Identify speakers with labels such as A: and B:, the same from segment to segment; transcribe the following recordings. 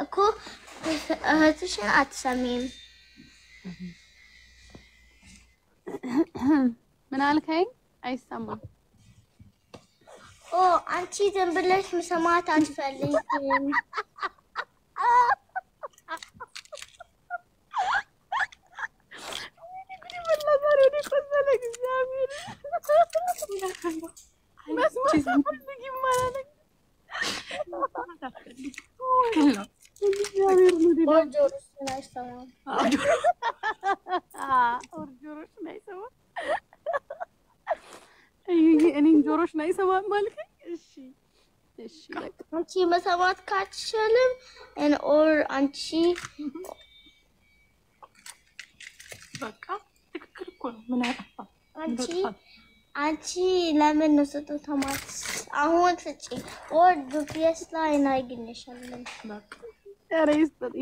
A: እኮ እህትሽን አትሰሚም
B: ምን አልከኝ አይሰማም
A: አንቺ ዝም ብለሽ መስማት አትፈልጊም
B: እኔን ጆሮሽ ነው አይሰማም ማልከኝ እሺ
A: አንቺ መስማት ካትችልም ኦር አንቺ
C: በቃ ትክክል እኮ ነው ምን አጠፋ
A: አንቺ ለምን ነው ስጦታ ማለት አሁን ፍጪ ኦር ዱፒስ ላይ ናይግንሻለን
C: በቃ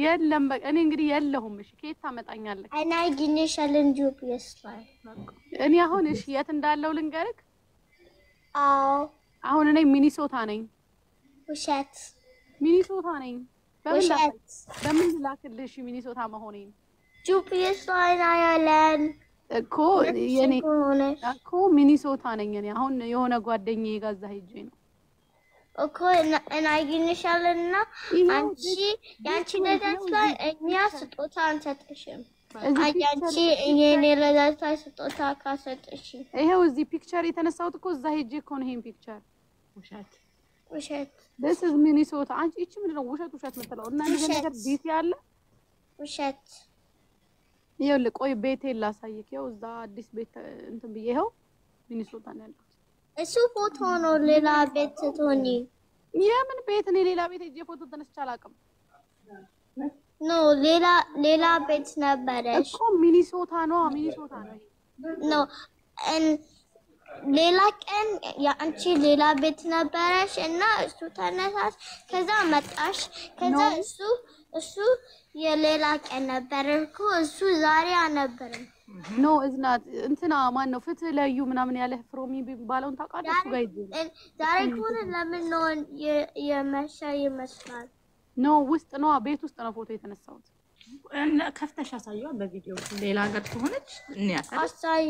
B: የለም በቃ እኔ እንግዲህ የለሁም እሺ ከየት ታመጣኛለህ
A: ናይግንሻለን ዱፒስ ላይ
B: እኔ አሁን እሺ የት እንዳለው ልንገርክ
A: አዎ
B: አሁን እኔ ሚኒሶታ ነኝ
A: ውሸት
B: ሚኒሶታ ነኝ በምን ላክልሽ ሚኒሶታ መሆኔን
A: ዱፒስ ላይ ናያለን
B: እኮ የኔ እኮ ሚኒሶታ ነኝ እኔ አሁን የሆነ ጓደኛዬ ጋር እዛ ሄጄ ነው
A: እኮ ናይግንሻለንና አንቺ ያንቺ ለዳት ላይ እኛ ስጦታ አንሰጥሽም አንቺ የኔ ለዳት ላይ ስጦታ ካሰጥሽ
B: ይሄው እዚህ ፒክቸር የተነሳሁት እኮ እዛ ሄጄ እኮ ነው ይሄን ፒክቸር
A: ውሸት
B: this is ሚኒሶታ አንቺ እቺ ምንድነው ውሸት መተለው እና ይሄ ነገር ቤት ያለ
A: ውሸት
B: ይኸውልህ ቆይ ቤቴን ላሳይክ ይኸው እዛ አዲስ ቤት እንትን ብዬ ይኸው ሚኒሶታ ነው ያለው
A: እሱ ፎቶ ነው ሌላ ቤት ቶኒ
B: የምን ቤት እኔ ሌላ ቤት ሄጄ ፎቶ ተነስቼ አላውቅም
A: ኖ ሌላ ቤት ነበረሽ
B: እኮ ሚኒሶታ ነው
A: ኖ ሌላ ቀን ያንቺ ሌላ ቤት ነበረሽ እና እሱ ተነሳሽ ከዛ መጣሽ ከዛ እሱ የሌላ ቀን ነበር እኮ እሱ ዛሬ አልነበረም
B: ኖ እዝናት እንትና ማን ነው ፍትህ ለዩ ምናምን ያለ ፍሮሚ ቢባለውን ታውቃለህ እሱ ጋር ይዘኝ
A: ዛሬ ኮን ለምን ነው የመሸ ይመስላል
B: ኖ ውስጥ ነው ቤት ውስጥ ነው ፎቶ የተነሳሁት
C: እና ከፍተሽ አሳየው በቪዲዮ ሌላ ሀገር ከሆነች
A: አሳይ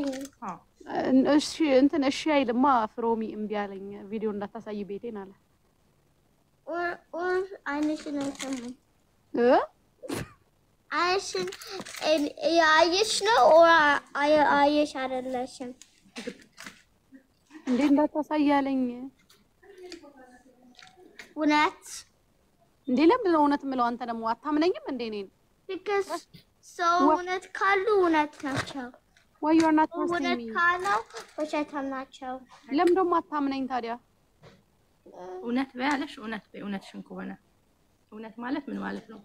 B: እሺ እንትን እሺ አይልማ ፍሮሚ እምቢ አለኝ ቪዲዮ እንዳታሳይ ቤቴን አለ
A: ኦር አይነሽን አይሰማም አይሽን ያይሽ ነው ኦር አይሽ አይደለሽም
B: እንዴ እንዳታሳይ አለኝ
A: እውነት
B: እንዴ ለምን ነው እውነት የምለው አንተ ደግሞ አታምነኝም እንዴ እኔን
A: because so እውነት ካሉ እውነት ናቸው
B: why you are not trusting
A: እውነት
B: me
A: ካለው ውሸታም ናቸው
B: ለምን ደግሞ አታምነኝ ታዲያ
C: እውነት በያለሽ እውነትሽን ከሆነ እውነት ማለት ምን ማለት ነው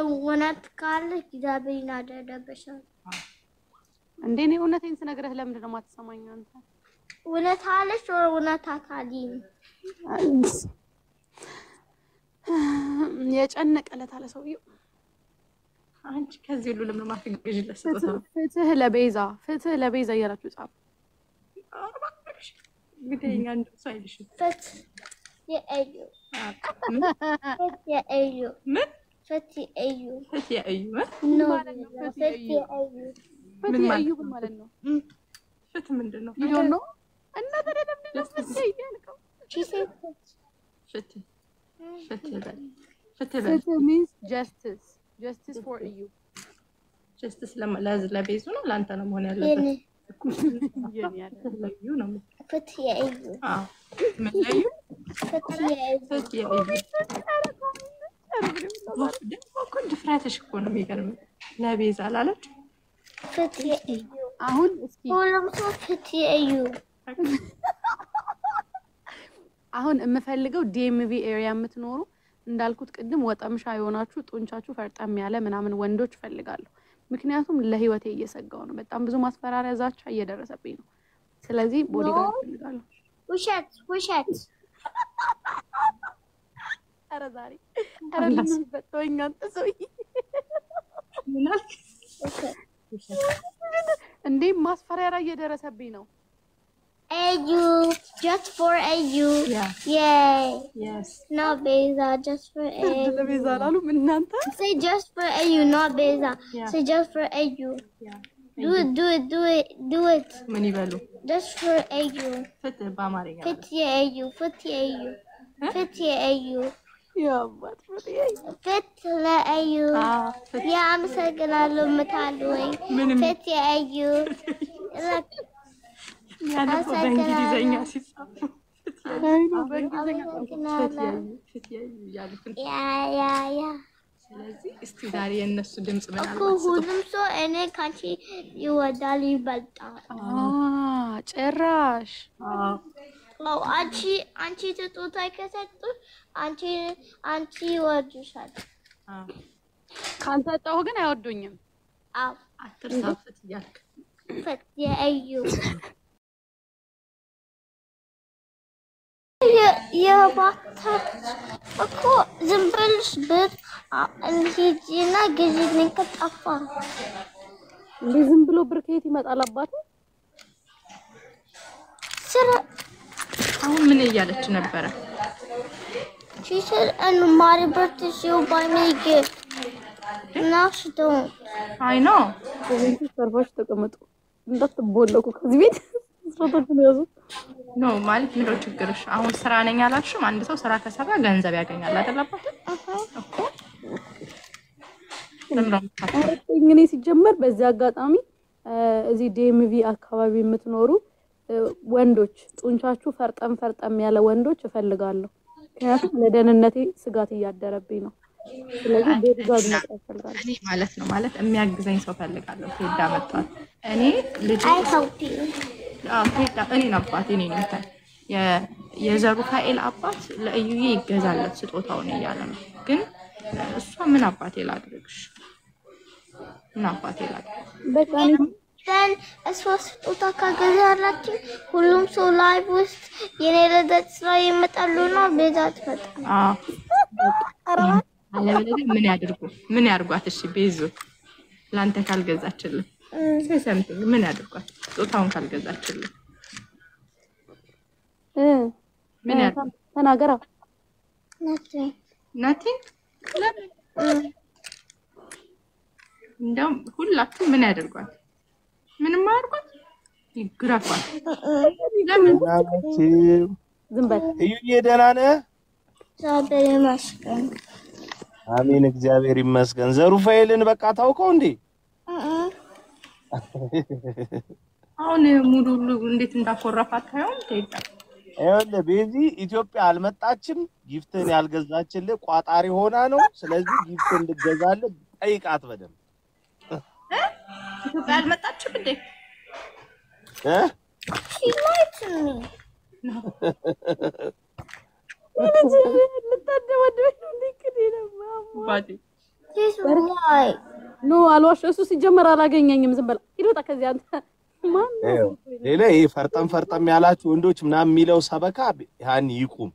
A: እውነት ካለ እግዚአብሔርን አደረበሻል
B: እንዴ እኔ እውነቴን ስነግርህ ለምንድን ነው የማትሰማኝ አንተ
A: እውነት አለሽ ወይ እውነት አታዲም
B: የጨነቀለት አለ ሰውዬው
C: አንቺ ከዚህ ሁሉ ለምን ማትገዥለት
B: ፍትህ ለቤዛ እያላችሁ ጻፉ
C: ግዴኛ እንደሱ አይልሽ
A: የአዩ
C: ምን
A: ፈትየአዩ
C: ምን
B: ማለት ነው ፈትየአዩ ማለት ነው
C: ፍት ምንድነው
B: you don't know እና ታዲያ ለምን ነው ፈትየአዩ ያልከው ፍትህ means justice for you
C: justice ለቤዙ ነው ላንተ ነው መሆን ያለበት
B: የኔ ያለ
C: ለዩ ነው
A: ፈትየአዩ
C: ምን ለዩ
A: ፈትየአዩ
C: እኮ ድፍረትሽ እኮ ነው የሚገርም ለቤዛ አላለች
A: ፈትየአዩ
B: አሁን እስኪ
A: ሁሉም ሰው ፈትየአዩ
B: አሁን የምፈልገው ዲኤምቪ ኤሪያ የምትኖሩ እንዳልኩት ቅድም ወጠምሻ የሆናችሁ ጡንቻችሁ ፈርጠም ያለ ምናምን ወንዶች ፈልጋለሁ ምክንያቱም ለህይወቴ እየሰጋው ነው በጣም ብዙ ማስፈራሪያ ዛቻ እየደረሰብኝ ነው ስለዚህ ቦዲጋርድ ፈልጋለሁ
A: ውሸት
B: ኧረ ዛሬ ኧረ ለምን በተወኝ አንተ ሰውዬ
C: ምናልክ
B: እንዴ ማስፈራሪያ እየደረሰብኝ ነው
A: AU, just for AU.
C: Yeah.
A: Yay.
C: Yes.
A: Not Beza, just for AU.
B: ለቤዛ አላሉም እናንተ?
A: Say just for AU, not Beza.
C: Yeah.
A: Say just for AU.
C: Yeah.
A: Do it, do it, do it, do it.
C: ምን ይበሉ?
A: Just for AU.
C: ፍትህ በአማርኛ
A: Fit your AU, fit your AU. Fit your AU.
B: ያባት ፍትዬ
A: Fit the AU.
C: ፍትህ
A: Yeah, I'm saying I love Metalwing.
C: ምንም
A: Fit your AU. Look,
C: ያለው በእንግሊዘኛ ሲጻፍ
B: አይ ነው በእንግሊዘኛ
C: ፍትህ እያሉት ነው።
A: yeah.
C: ስለዚህ እስቲ ዛሬ የእነሱ ድምጽ ምን
A: እኮ
C: አልባት
A: ሁሉም ሰው እኔ ካንቺ ይወዳል ይበልጣል።
B: ጭራሽ
A: አዎ አንቺ ስጦታ ከሰጡ አንቺ ይወዱሻል።
B: ካልሰጠሁ ግን አይወዱኝም።
A: አዎ
C: አትርሳ ፍትህ እያልክ
A: ፈት የአዩ የባታች እኮ ዝም ብለሽ ብር እንሂጂና ግዢልኝ ከጠፋ
B: እንዴ ዝም ብሎ ብር ከየት ይመጣል አባቴ?
A: ስራ
C: አሁን ምን እያለች ነበረ?
A: She said, and my birthday she'll buy me a gift. Now she don't.
C: አይ ነው
B: ኮሜንት ሰርቫሽ ተቀመጡ እንዳትቦለቁ ከዚህ ቤት ስራታችሁን ያዙ።
C: ኖ ማለት ምንድነው ችግርሽ? አሁን ስራ ነኝ አላልሽም? አንድ ሰው ስራ ከሰራ ገንዘብ ያገኛል አይደል አባቴ? እኮ
B: እኔ ሲጀመር በዚህ አጋጣሚ እዚህ ዲኤምቪ አካባቢ የምትኖሩ ወንዶች ጡንቻችሁ ፈርጠም ያለ ወንዶች እፈልጋለሁ። ምክንያቱም ለደህንነቴ ስጋት እያደረብኝ ነው። ስለዚህ በድጋሚ እፈልጋለሁ።
C: እኔ ማለት ነው ማለት የሚያግዘኝ ሰው ፈልጋለሁ። ቴዳ መጣት እኔ ልጅ
A: I help you.
C: ቴዳ እኔ አባቴ እኔ ነኝ ታይ የዘሩፋኤል አባት ለእዩዬ ይገዛለት ስጦታውን እያለ ነው። ግን እሷ ምን አባቴ ላድርግሽ? ምን አባቴ ላድርግ?
B: በቃ
A: Then እሷ ስጦታ ካገዛላችሁ ሁሉም ሰው ላይቭ ውስጥ የኔ ልደት ስራ ይመጣሉ ነው ቤዛ ትመጣ።
C: አለበለዚያ ምን ያድርጓት? እሺ ቤዙ ላንተ ካልገዛችልህ ሰምቲንግ ምን ያድርጓት? ስጦታውን ካልገዛችልህ ምን ያድርጓት?
B: ተናገራ
C: ናቲንግ እንደውም ሁላችሁ ምን ያድርጓት? ምንም አያድርጓት? ይግራፋት። ለምን
B: ዝም በል
D: እዩዬ ደህና ነህ?
A: እግዚአብሔር ይመስገን።
D: አሜን እግዚአብሔር ይመስገን። ዘሩፋኤልን በቃ ታውቀው እንዴ?
C: አሁን ሙሉ እንዴት እንዳኮረፋት ታየው እንዴ?
D: ይኸውልህ ቤዚ ኢትዮጵያ አልመጣችም። ጊፍትን ያልገዛችልህ ቋጣሪ ሆና ነው። ስለዚህ ጊፍት እንድገዛልህ ጠይቃት በደምብ።
C: ኢትዮጵያ አልመጣችም እንዴ?
A: She lied to me. She's right.
B: ኖ አልዋሽ እሱ ሲጀመር አላገኘኝም። ዝም በል ይሮጣ ከዚህ አንተ ማን ነው?
D: ሌላ ይሄ ፈርጠም ያላችሁ ወንዶች ምናምን የሚለው ሰበካ ያን ይቁም።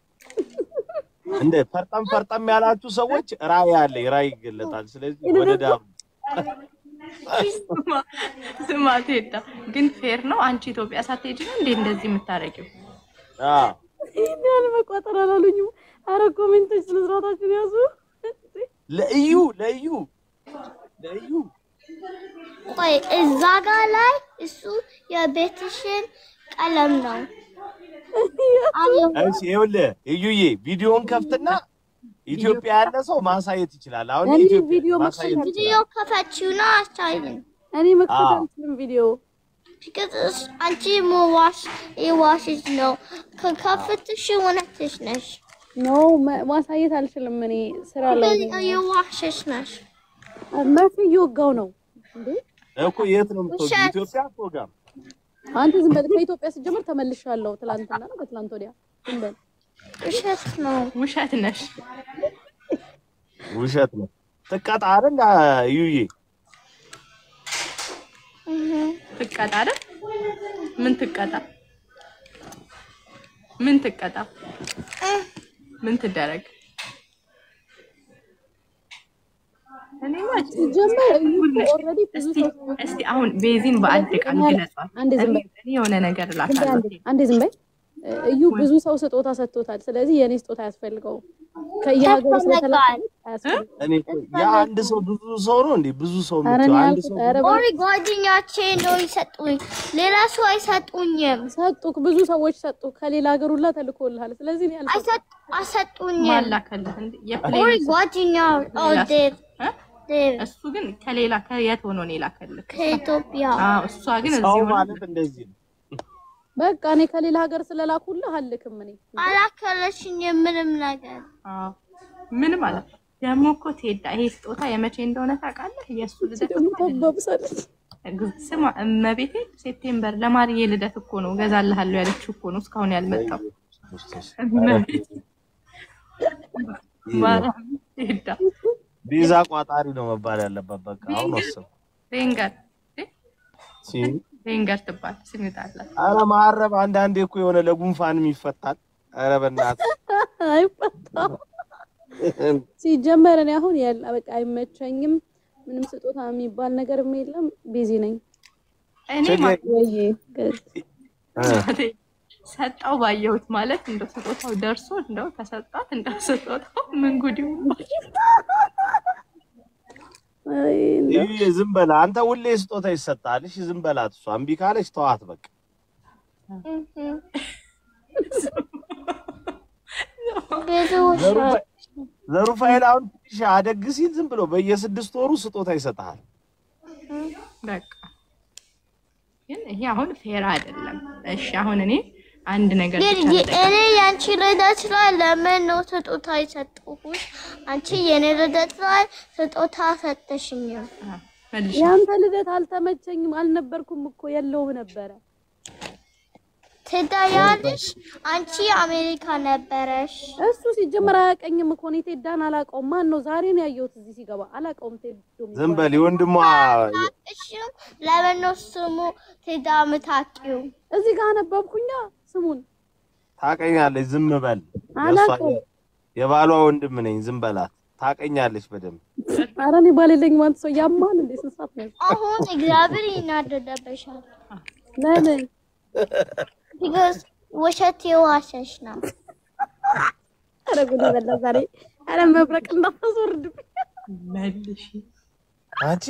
D: እንደ ፈርጠም ያላችሁ ሰዎች ራይ አለ ራይ ይገለጣል። ስለዚህ ወደ ዳሩ
C: ስማ ቴዳ ግን ፌር ነው። አንቺ ኢትዮጵያ ሳትሄጂ ነው እንዴ እንደዚህ የምታረጊው?
B: ይሄን መቆጠር አላሉኝም። አረ ኮሜንቶች ስለዝራታችሁ ያዙ።
D: ለዩ
A: ቆይ እዛ ጋር ላይ እሱ የቤትሽን ቀለም ነው።
D: እሺ ይኸውልህ እዩዬ ቪዲዮን ከፍትና ኢትዮጵያ ያለ ሰው ማሳየት ይችላል። አሁን ኢትዮጵያ ማሳየት
A: ቪዲዮ ከፈችውና አሳይኝ።
B: እኔ መክፈት አልችልም ቪዲዮ
A: because አንቺ ዋሽሽ ነው ከከፍትሽ ወነትሽ ነሽ።
B: ኖ ማሳየት አልችልም። እኔ ስራ ላይ
A: ዋሽሽ ነሽ።
B: መርፌ እየወጋው ነው እንዴ እኮ።
D: የት ነው የምትወጊው? ኢትዮጵያ ፕሮግራም
B: አንተ ዝም በል። ከኢትዮጵያ ስጀምር ተመልሻለሁ። ትላንትና ነው ከትላንት ወዲያ። ዝም በል።
C: ውሸት ነሽ።
D: ውሸት ነው። ትቀጣ አይደል እዩዬ?
C: ትቀጣ አይደል? ምን ትቀጣ? ምን ትደረግ?
B: ጀመረ ኦሬዲ ብዙ
C: እስቲ አሁን ቤዚን በአንድ ቃል ግለጻት እኔ የሆነ ነገር ላታለሁ
B: አንዴ ዝም በይ እዩ ብዙ ሰው ስጦታ ሰጥቶታል ስለዚህ የኔ ስጦታ ያስፈልገው ከያገሩ ስለተላከ
D: እኔ ያ አንድ ሰው ብዙ ሰው ነው እንዴ ብዙ ሰው ነው አንድ ሰው
A: ኦሪ ጓደኛቼ ነው ይሰጡኝ ሌላ ሰው አይሰጡኝም
B: ሰጡክ ብዙ ሰዎች ሰጡ ከሌላ ሀገር ሁላ ተልኮልሃል ስለዚህ ነው
A: አይሰጡኝም
C: ማላከልህ እንዴ
A: ኦሪ ጓደኛ ዴቭ
C: እሱ ግን ከሌላ ከየት ሆኖ ነው ይላከልህ
A: ከኢትዮጵያ
C: እሷ ግን እዚህ
D: ማለት እንደዚህ
B: በቃ እኔ ከሌላ ሀገር ስለላኩልህ አልክም እኔ
A: አላከለሽኝ ምንም ነገር
C: ምንም ማለት ደግሞ እኮ ቴዳ ይሄ ስጦታ የመቼ እንደሆነ ታውቃለህ የሱ ልደት
B: ተበብሰለች
C: ስማ እመቤቴ ሴፕቴምበር ለማርዬ ልደት እኮ ነው ገዛልሃለሁ ያለችው እኮ ነው እስካሁን ያልመጣው ቴዳ
D: ቢዛ ቋጣሪ ነው መባል ያለበት በቃ አሁን ወሰው
C: ቬንገር ትባል ስሚታለ
D: አረ ማረብ አንዳንዴ እኮ የሆነ ለጉንፋንም ይፈታል አረ በእናትህ
B: አይፈታ ሲጀመር እኔ አሁን ያለ በቃ አይመቸኝም ምንም ስጦታ የሚባል ነገር የለም ቢዚ ነኝ
C: እኔ
B: ወይ
C: ሰጣው ባየሁት ማለት እንደው ስጦታው ደርሶ እንደው ተሰጣት እንደው ስጦታው ምን ጉዲው
D: ይሄ ዝም በላ አንተ ሁሌ ስጦታ ይሰጣል እሺ ዝም በላት እሷ እምቢ ካለች ተዋት በቃ ዘሩፋኤል አሁን ትንሽ አደግ ሲል ዝም ብሎ በየ6 ወሩ ስጦታ ይሰጣል
C: በቃ ግን ይሄ አሁን ፌር አይደለም እሺ አሁን እኔ አንድ ነገር
A: እኔ ያንቺ ልደት ላይ ለምን ነው ስጦታ ይሰጡሽ አንቺ የኔ ልደት ላይ ስጦታ ሰጠሽኝ
B: ያንተ ልደት አልተመቸኝም አልነበርኩም እኮ የለውም ነበር
A: ተዳያለሽ አንቺ አሜሪካ ነበርሽ
B: እሱ ሲጀመር አያቀኝም እኮ ነው ተዳን አላቀው ማን ነው ዛሬ ነው ያየሁት እዚህ ሲገባ አላቀውም ተዶ
D: ዝም በል ወንድሟ
A: እሺ ለምን ነው ስሙ ተዳ መታቂው
B: እዚህ ጋር ነበብኩኛ ስሙን
D: ታቀኛለች ዝም በል የባሏ ወንድም ነኝ ዝም በላት ታቀኛለች በደም
B: አራኔ ባለለኝ ማንተ ሰው ያማል እንዴ ስንሳት ነው
A: አሁን እግዚአብሔር ይናደደበሻል
B: ለምን
A: because ወሸት የዋሸሽ ነው
B: አረ ጉድ በላ ዛሬ አረ መብረቅ እንዳፈዞርድ
C: መልሽ
D: አንቺ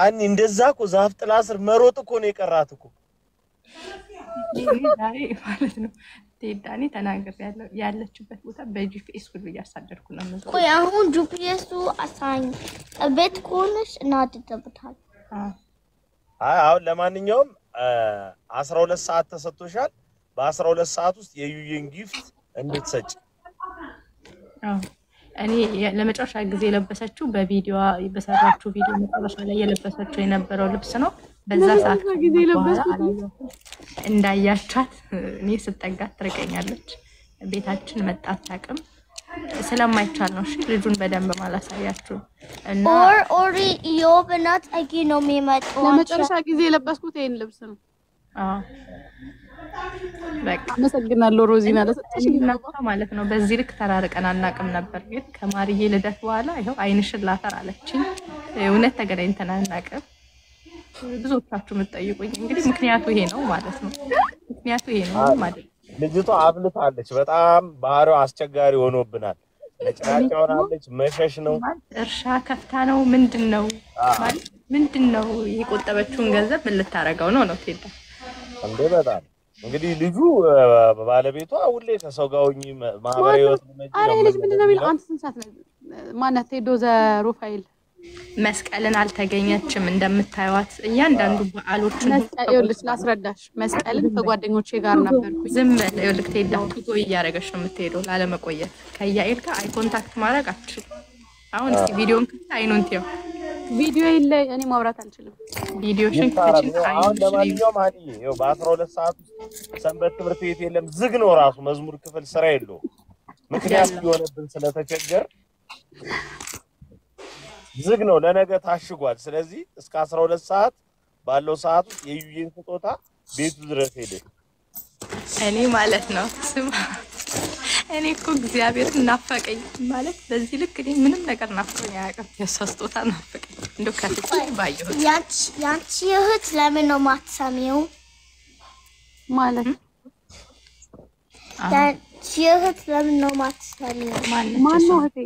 D: አኒ እንደዛ እኮ ዛፍ ጥላ ስር መሮጥ እኮ ነው የቀራት እኮ
C: ዛሬ ማለት ነው ቴዳኒ ተናገር ያለችበት ቦታ በጂፒኤስ ሁሉ ያሳደርኩ ነው ማለት
A: ቆይ አሁን ጂፒኤሱ አሳኝ ቤት ኮንሽ እናድደብታል
D: አሁን ለማንኛውም 12 ሰዓት ተሰጥቶሻል በ12 ሰዓት ውስጥ የዩየን ጊፍት እንድትሰጪ
C: እኔ ለመጨረሻ ጊዜ ለበሰችው በቪዲዮ በሰራችው ቪዲዮ መጨረሻ ላይ የለበሰችው የነበረው ልብስ ነው በዛ ሰዓት
B: ጊዜ ለበሰችው
C: እንዳያቻት እኔ ስጠጋት ትርቀኛለች ቤታችን መጣት ታቅም ስለማይቻል ነው እሺ ልጁን በደንብ ማላሳያችሁ እና
A: ኦሪ ዮብናት አጊ ነው የሚመጣው
B: ለመጨረሻ ጊዜ ለበስኩት ይሄን ልብስ ነው በቃ አመሰግናለሁ ሮዚና ለሰጠሽኝ
C: ማለት ነው በዚህ ልክ ተራርቀን አናቅም ነበር ግን ከማርዬ ልደት በኋላ ይሄው አይንሽን ላፈር አለችኝ እውነት ተገናኝተን አናቅም ብዙዎቻችሁ የምትጠይቁኝ እንግዲህ ምክንያቱ ይሄ ነው ማለት ነው ምክንያቱ ይሄ ነው ማለት
D: ልጅቷ አብልታለች በጣም ባህሪው አስቸጋሪ ሆኖብናል ለጭራጫውናለች መሸሽ ነው
C: እርሻ ከፍታ ነው ምንድነው ማለት ምንድነው የቆጠበችውን ገንዘብ ምን ልታረጋው ነው ቴዳ
D: እንዴ በጣም እንግዲህ ልጁ ባለቤቷ ሁሌ ከሰው ጋር ሆኚ ማህበራዊ ህይወት
B: ነው አሬ ልጅ ምንድነው የሚለው አንተ ስንት ነው ማናት ቴዶ ዘሩፋኤል
C: መስቀልን አልተገኘችም እንደምታዩት እያንዳንዱ በዓሎችን
B: መስቀልልሽ ላስረዳሽ መስቀልን ከጓደኞቼ ጋር ነበርኩ
C: ዝም በል ይልክ ቴዳ ቱቶ እያረገሽ ነው የምትሄደው ላለመቆየት ከያኤል ጋር አይ ኮንታክት ማድረግ አትችልም አሁን እስኪ ቪዲዮን ከታ አይኑን ትየው
B: ቪዲዮ ይለ እኔ ማውራት አልችልም
C: ቪዲዮሽን ከቺን
D: አሁን ለማንኛውም አዲዬ ይኸው በ12 ሰዓት ሰንበት ትምህርት ቤት የለም ዝግ ነው ራሱ መዝሙር ክፍል ስራ የለው ምክንያት ይሆነብን ስለተቸገር ዝግ ነው ለነገ ታሽጓል ስለዚህ እስከ 12 ሰዓት ባለው ሰዓት ውስጥ የዩየን ስጦታ ቤቱ ድረስ ሄደ
C: እኔ ማለት ነው ስማ እኔ እኮ እግዚአብሔር ናፈቀኝ ማለት በዚህ ልክ እኔ ምንም ነገር ናፍቆኝ አያውቅም። የእሷ ስጦታ ናፈቀኝ እንደው ከፍቼ ባየሁት።
A: ያንቺ እህት ለምን ነው ማትሰሚው?
B: ማለት
A: ያንቺ እህት ለምን ነው ማትሰሚው?
C: ማን
B: ማን ነው እህቴ?